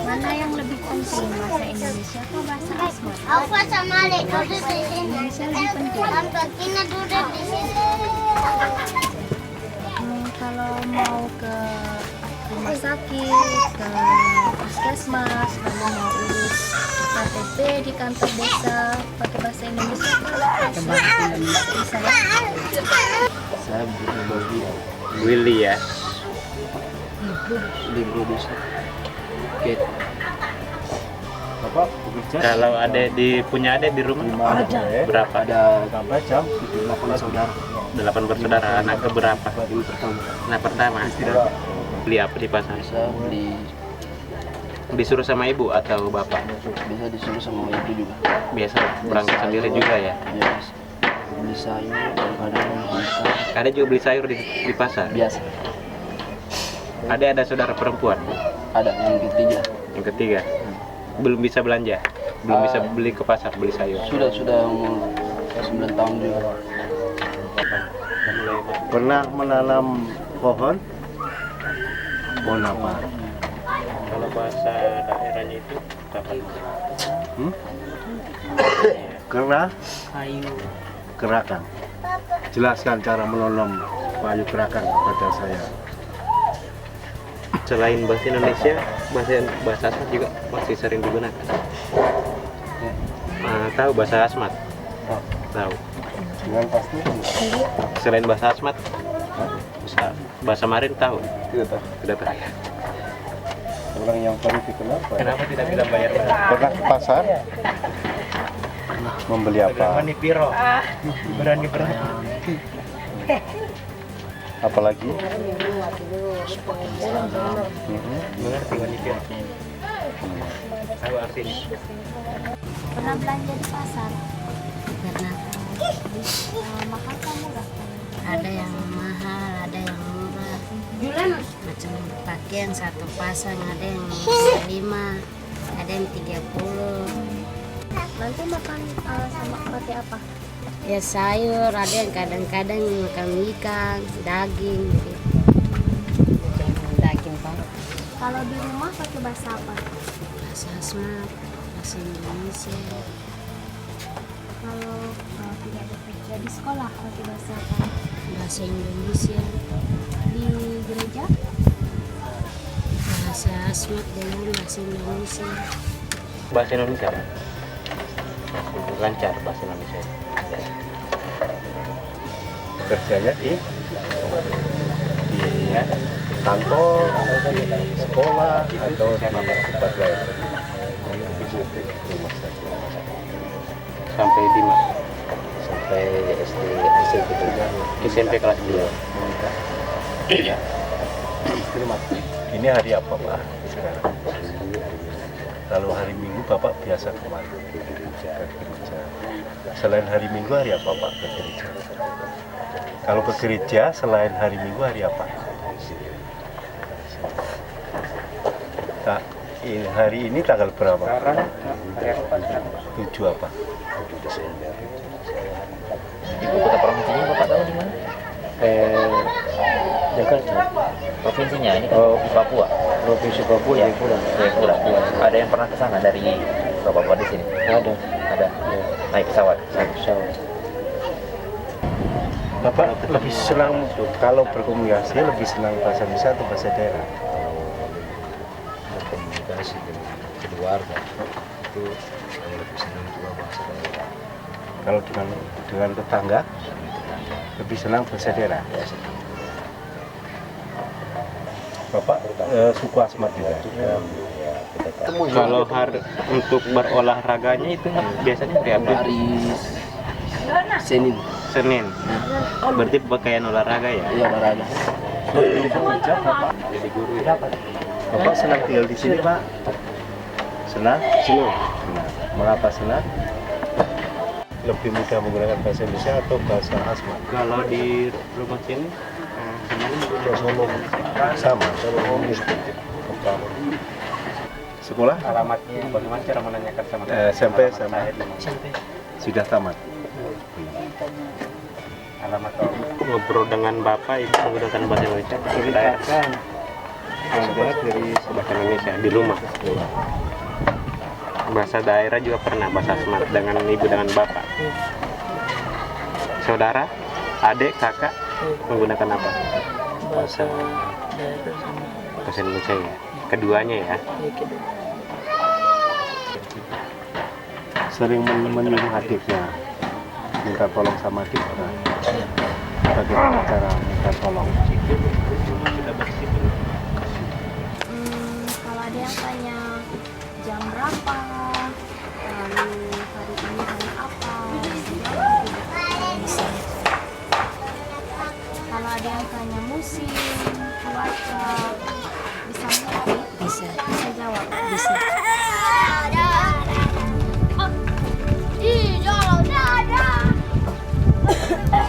mana yang lebih penting, bahasa Indonesia atau bahasa Asmat? Indonesia lebih penting. Kalau mau ke rumah sakit, ke puskesmas, lalu mau urus KTP di kantor desa, pakai bahasa Indonesia. Bisa ya? Saya Bobby. Willy ya. Libro desa. Bapak bekerja. Kalau punya adik di rumah berapa? Ada berapa jam? 8 saudara. 8 bersaudara. Anak keberapa? Anak pertama. Beli apa di pasar? Saya beli. Disuruh sama ibu atau bapak? Bisa disuruh sama ibu juga. Biasa berangkat sendiri juga ya? Iya. Beli sayur, kadang Ada juga beli sayur di pasar? Biasa. Ada saudara perempuan? Ada, yang ketiga. Yang ketiga? Belum bisa belanja? Belum bisa beli ke pasar, beli sayur? Sudah umur 9 tahun juga. Pernah menanam pohon? Pohon apa? Kalau bahasa daerahnya itu apa? Gerakan. Jelaskan cara menanam kayu gerakan kepada saya. Selain bahasa Indonesia, bahasa Asmat juga masih sering digunakan. Tahu bahasa Asmat? Tahu. Dengan pasti. Selain bahasa Asmat, bahasa Marin tahu? Tidak tahu. Tidak tahu. Orang yang paling dikenal apa? Kenapa tidak bilang bayar? Pernah ke pasar? Membeli apa? Berani piro? Berani berani. Apalagi? Mengerti wani piro? Tahu artinya? Pernah belanja di pasar? Pernah. Mahal kan murah? Ada yang mahal, ada yang murah. Macam pakaian satu pasang, ada yang 5, ada yang 30. Nanti makan sama pakai apa? Ya sayur, ada yang kadang-kadang makan ikan, daging. Daging Pak. Kalau di rumah pakai bahasa apa? Bahasa Asmat, bahasa Indonesia. Kalau tidak ada kerja di sekolah pakai bahasa apa? Bahasa Indonesia. Di gereja? Bahasa Asmat dengan bahasa Indonesia. Bahasa Indonesia. Lancar bahasa Indonesia. Kerjanya di kantor, di sekolah, atau di tempat lain. Sampai di mana? Sampai SMP kelas 2. Ini hari apa Pak? Sekarang. Kalau hari Minggu Bapak biasa kemana? Ke gereja. Selain hari Minggu hari apa Pak ke gereja? Kalau ke gereja selain hari Minggu hari apa? Nah, hari ini tanggal berapa? 7 apa? Ibu kota provinsinya Bapak tahu di mana? Jakarta. Provinsinya ini kan di Papua. Provinsi Papua, Ya. Jayapura. Jayapura. Ada yang pernah ke sana dari Papua di sini? Ada. Ada. Naik pesawat. Bapak lebih senang kalau berkomunikasi lebih senang bahasa Indonesia atau bahasa daerah? Komunikasi dengan keluarga itu yang lebih senang juga bahasa daerah. Kalau dengan tetangga lebih senang bahasa daerah. Bapak suku Asmat juga. Kalau untuk berolahraganya itu biasanya hari apa? Senin. Berarti pakaian olahraga ya? Iya, olahraga. Jadi guru ya? Bapak senang tinggal di sini Pak? Senang? Senang. Mengapa senang? Lebih mudah menggunakan bahasa Indonesia atau bahasa Asmat? Kalau di rumah sini sama. Sekolah? Alamatnya bagaimana cara menanyakan sama SMP sudah tamat. alamat ngobrol dengan Bapak Ibu menggunakan bahasa Indonesia dari daerah dari bahasa Indonesia di rumah. Bahasa daerah juga pernah, bahasa Asmat dengan ibu dengan bapak. Saudara, adik, kakak menggunakan apa? Bahasa Indonesia ya. Keduanya ya. Sering menyuruh adiknya minta tolong sama adik. Bagaimana cara minta tolong? Kalau ada yang tanya jam berapa, lalu hari ini hari apa, bisa. Kalau ada yang tanya musim, cuaca, bisa mengerti? Bisa jawab? Bisa.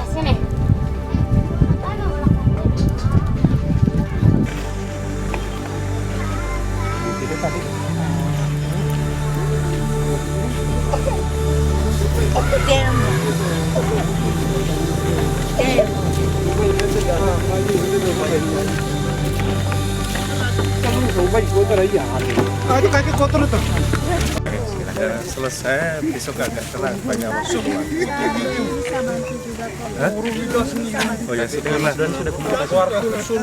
Sini. Selesai, besok agak tenang, banyak waktu luang. Bisa bantu juga kok. Oh ya, sudah komunikasi.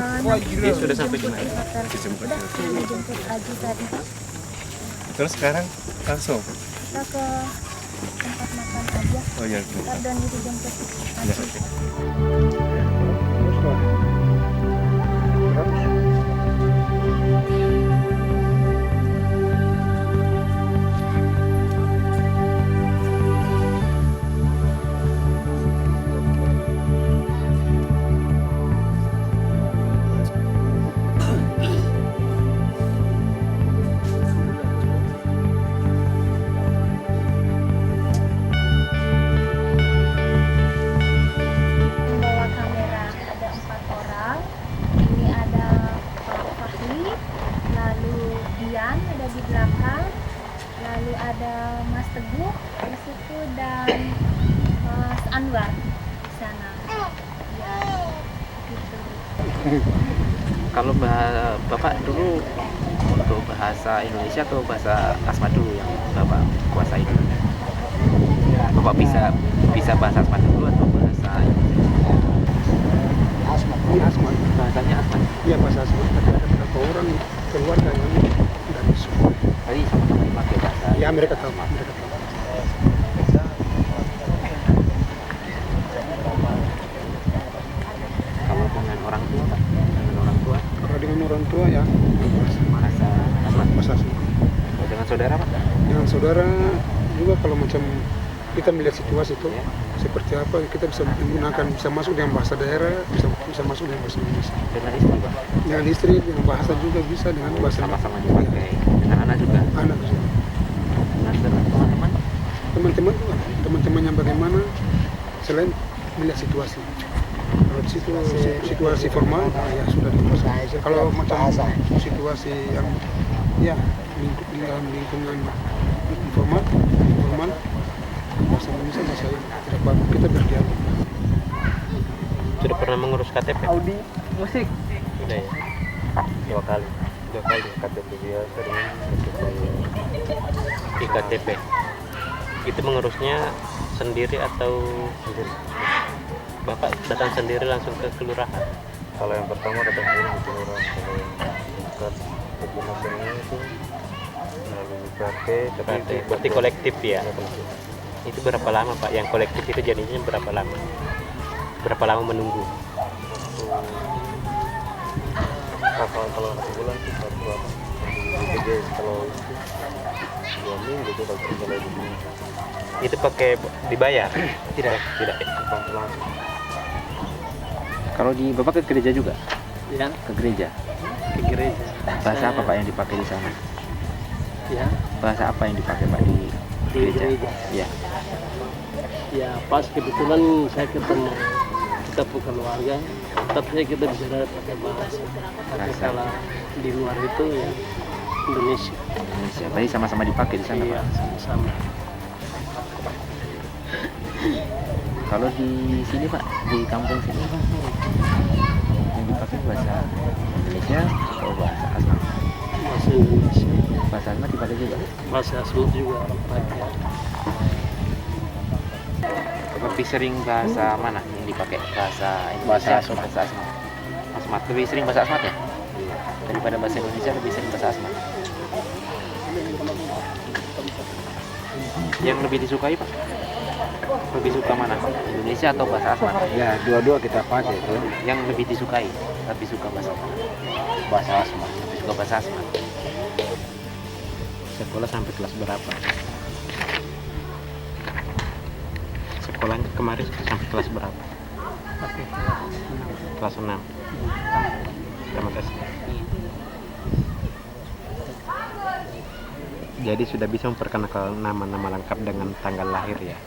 Dia sudah sampai di mana? Jemput Aji tadi. Terus sekarang langsung Kita ke tempat makan aja. Oh ya. Dan dijemput Ya. aja. Membawa kamera ada 4 orang. Ini ada Pak Fahri, lalu Dian ada di belakang, lalu ada Mas Teguh di situ dan Mas Anwar di sana. Ya, gitu. Kalau Bapak dulu untuk bahasa Indonesia atau bahasa Asmat dulu yang Bapak kuasai dulu? Bapak bisa bahasa Asmat dulu atau bahasa Indonesia? Asmat. Bahasanya Asmat? Iya, bahasa Asmat. Ada beberapa orang keluarga yang dari semua. Tadi sama-sama dipakai bahasa. Ya, mereka tahu. Mereka tahu. Kalau dengan orang tua, Pak? Dengan orang tua? Kalau dengan orang tua ya Bahasa Asmat? bahasa Asmat. Kalau dengan saudara, Pak? Dengan saudara juga kalau macam kita melihat situasi itu seperti apa, kita bisa menggunakan, bisa masuk dengan bahasa daerah, bisa masuk dengan bahasa Indonesia. Dengan istri, Pak? Dengan istri, dengan bahasa juga bisa, dengan bahasa sama-sama dipakai. Dengan anak juga? Anak juga. Dengan teman-teman? Teman-teman yang bagaimana selain melihat situasi. Kalau di situ situasi formal ya sudah dikuasai. Kalau macam situasi yang ya dalam lingkungan informal bahasa Indonesia bisa tidak bagus, kita berdialog. Sudah pernah mengurus KTP? Audi musik. Sudah ya? 2 kali KTP dia sering KTP. Itu mengurusnya sendiri atau sendiri? Bapak datang sendiri langsung ke kelurahan? Kalau yang pertama datang sendiri ke kelurahan. Kalau yang kedinasannya itu melalui KT, berarti kolektif ya? Itu berapa lama Pak? Yang kolektif itu jadinya berapa lama? Berapa lama menunggu? Kalau 1 bulan itu berapa? Kalau 2 minggu itu kalau 3 minggu. Itu pakai dibayar? Tidak. Bantu langsung. Kalau di Bapak ke gereja juga? Ya. Ke gereja? Ke gereja. Bahasa apa Pak yang dipakai di sana? Ya. Bahasa apa yang dipakai Pak di gereja? Ya. Ya pas kebetulan saya ketemu kita keluarga, tapi kita bicara pakai bahasa. Tapi kalau di luar itu ya Indonesia. Tadi sama-sama dipakai di sana? Iya, sama-sama. Kalau di sini Pak, di kampung sini Pak, yang dipakai bahasa Indonesia atau bahasa Asmat? Bahasa Indonesia. Bahasa Asmat dipakai juga? Bahasa Asmat juga orang pakai. Lebih sering bahasa mana yang dipakai? Bahasa Indonesia atau bahasa Asmat? Asmat. Lebih sering bahasa Asmat ya? Daripada bahasa Indonesia lebih sering bahasa Asmat. Yang lebih disukai Pak? Lebih suka mana? Indonesia atau bahasa Asmat? Ya, dua-dua kita pakai itu. Yang lebih disukai? Lebih suka bahasa mana? Bahasa Asmat. Lebih suka bahasa Asmat. Sekolah sampai kelas berapa? Sekolahnya kemarin sampai kelas berapa? Kelas 6. Tamat SD. Jadi sudah bisa memperkenalkan nama-nama lengkap dengan tanggal lahir ya.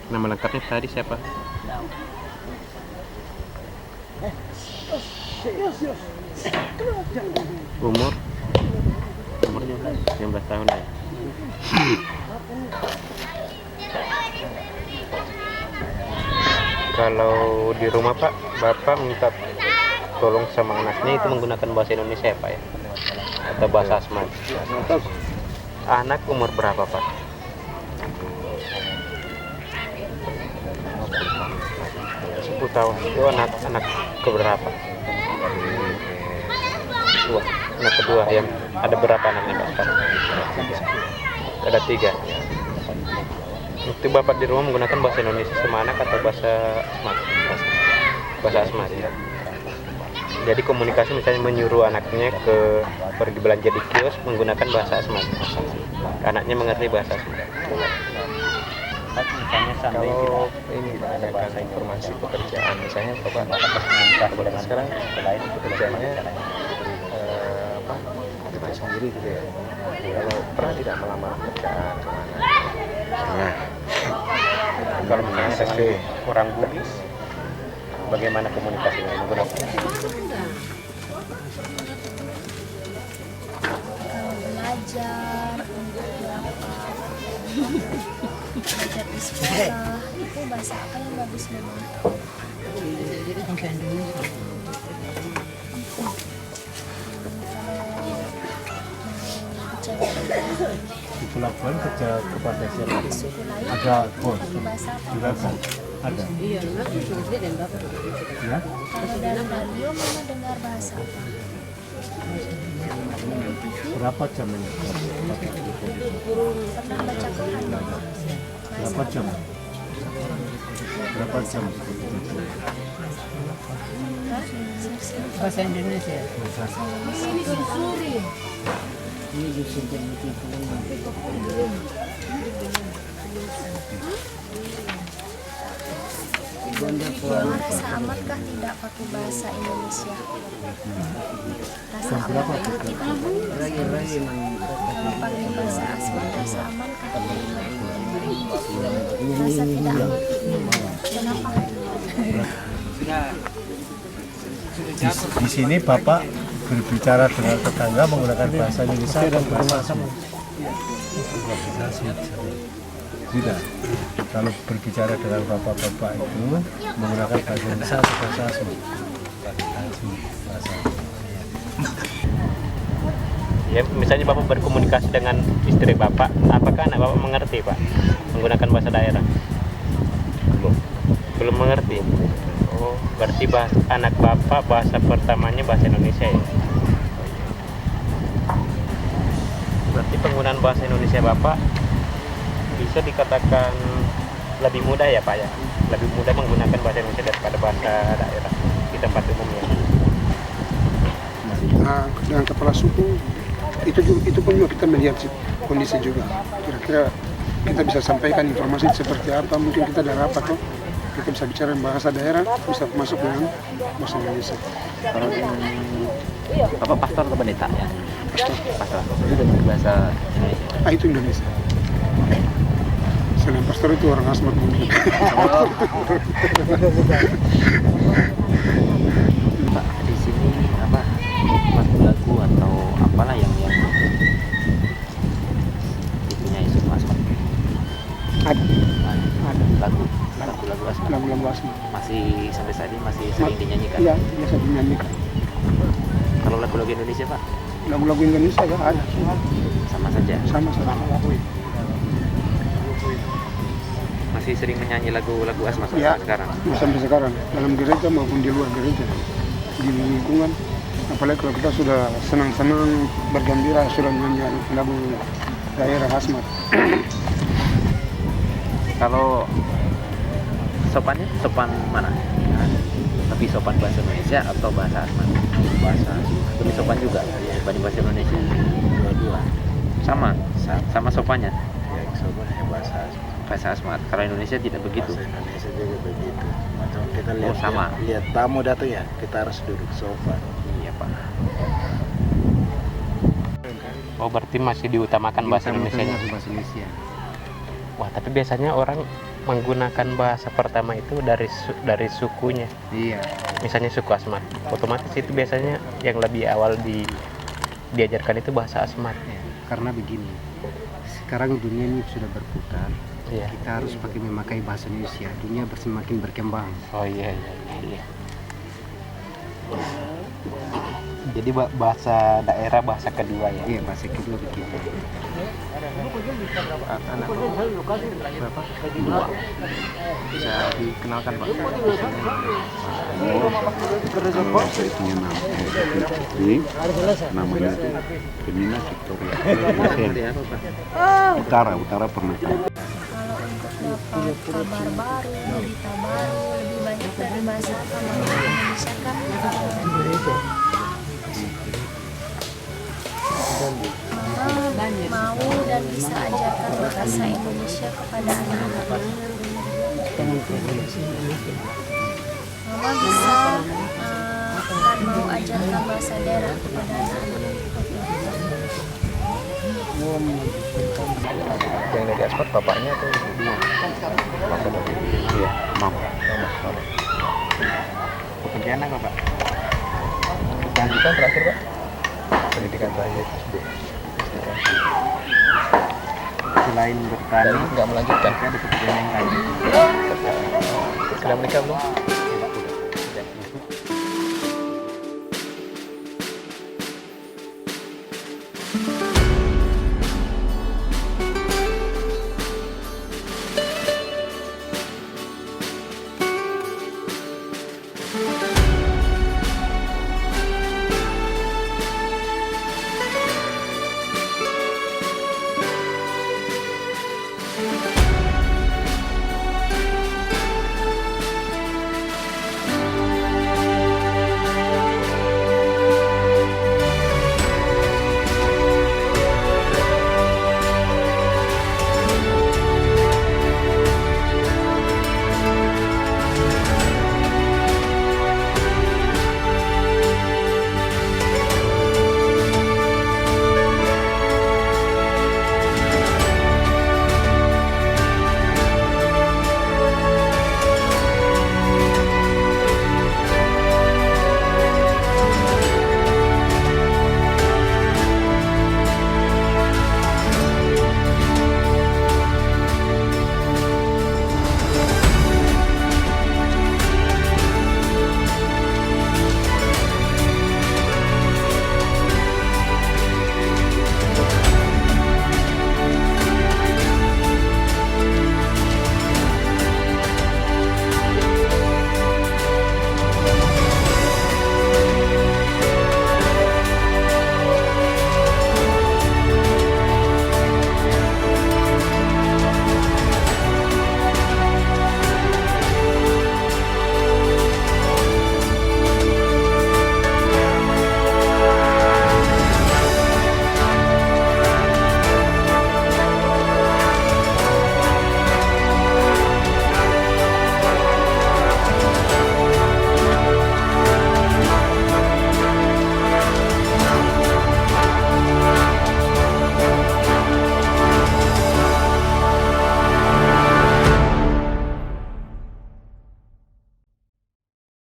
Nama lengkapnya tadi siapa? Umur 19 tahun ya. Kalau di rumah Pak, Bapak minta tolong sama anaknya itu menggunakan bahasa Indonesia ya Pak ya? Atau bahasa Asmat? Anak umur berapa Pak? 10 tahun. Itu anak keberapa? Dua. Anak kedua yang ada berapa anaknya Pak? Ada 3. Waktu Bapak di rumah menggunakan bahasa Indonesia sama anak atau bahasa Asmat? Bahasa Asmat ya. Jadi komunikasi misalnya menyuruh anaknya pergi belanja di kios menggunakan bahasa Asmat. Anaknya mengerti bahasa Asmat. Kalau ini ada bahasa informasi pekerjaan, misalnya Bapak sekarang pekerjaannya kerja sendiri gitu ya. Kalau pernah tidak melamar pekerjaan kemana? Nah, kalau misalnya dengan orang Bugis, bagaimana komunikasinya menggunakan? Belajar belajar di sekolah itu bahasa apa yang bagus memang? Di pelabuhan kerja kepada siapa? Ada bos juga kan? Ada. Iya, ya? Kalau dalam radio mama dengar bahasa apa? Berapa jam ini? Pernah baca Quran mama? Berapa jam? Berapa jam? Bahasa Indonesia. Mama rasa amatkah tidak pakai bahasa Indonesia? Rasa aman kalau pakai bahasa Asmat rasa amankah? Rasa tidak aman. Kenapa? Di sini Bapak berbicara dengan tetangga menggunakan bahasa Indonesia dan bahasa Asmat. Tidak. Kalau berbicara dengan bapak-bapak itu menggunakan bahasa Indonesia atau bahasa Asmat. Ya, misalnya Bapak berkomunikasi dengan istri Bapak, apakah anak Bapak mengerti, Pak, menggunakan bahasa daerah? Belum mengerti. Oh, berarti anak Bapak bahasa pertamanya bahasa Indonesia ya? Berarti penggunaan bahasa Indonesia Bapak bisa dikatakan lebih mudah ya Pak ya? Lebih mudah menggunakan bahasa Indonesia daripada bahasa daerah di tempat umumnya. Nah, dengan kepala suku itu pun juga kita melihat kondisi juga. Kira-kira kita bisa sampaikan informasi seperti apa, mungkin kita ada rapat tuh. Kita bisa bicara bahasa daerah, bisa masuk dengan bahasa Indonesia. Kalau apa pastor atau pendeta ya? Pastor. Itu dengan bahasa Indonesia. Ah, itu Indonesia. Selain pastor itu orang Asmat mungkin. Pak, di sini apa lagu atau apalah yang dipunyai suku Asmat? Ada lagu Asmat. Lagu-lagu Asmat. Masih sampai saat ini masih sering dinyanyikan? Iya, biasa dinyanyikan. Kalau lagu-lagu Indonesia Pak? Lagu-lagu Indonesia kan ada. Sama saja? Sama-sama. Masih sering menyanyi lagu-lagu Asmat Ya, sekarang? sampai sekarang. Dalam gereja maupun di luar gereja. Di lingkungan. Apalagi kalau kita sudah senang-senang, bergembira, sudah nyanyi lagu daerah Asmat. Kalau sopannya, sopan mana? Lebih sopan bahasa Indonesia atau bahasa Asmat? Bahasa lebih sopan juga dibanding bahasa Indonesia? Dua-dua. Sama sopannya? Ya, sopan hanya bahasa Asmat. Bahasa Asmat. Kalau Indonesia tidak begitu? Bahasa Indonesia juga begitu. Macam kita lihat, sama. Lihat tamu datang ya, kita harus duduk sopan. Iya Pak. Oh, berarti masih diutamakan bahasa Indonesia. Bahasa Indonesia. Wah, tapi biasanya orang menggunakan bahasa pertama itu dari sukunya. Iya. Misalnya suku Asmat. Otomatis itu biasanya yang lebih awal diajarkan itu bahasa Asmat. Ya, karena begini, sekarang dunia ini sudah berputar. Iya. Kita harus memakai bahasa Indonesia. Dunia semakin berkembang. Oh iya. Jadi bahasa daerah bahasa kedua ya? Iya, bahasa kedua di kita. Anak berapa? 2. Bisa dikenalkan Pak? Kalau saya punya nama Putri, namanya itu Femina Victoria. Utara pernah tahu. Kalau untuk dapat kabar baru, berita baru, lebih banyak dari bahasa Indonesia kan. Mama mau dan bisa ajarkan bahasa Indonesia kepada anak-anak. Mama bisa dan mau ajarkan bahasa daerah kepada anak-anak. Yang dari ekspor bapaknya atau ibu? Bapak dari iya, mama. Pekerjaan apa Pak? Pendidikan terakhir Pak? Pendidikan terakhir SD. Selain bertani, nggak melanjutkan? Ada pekerjaan yang lain. Sudah menikah belum?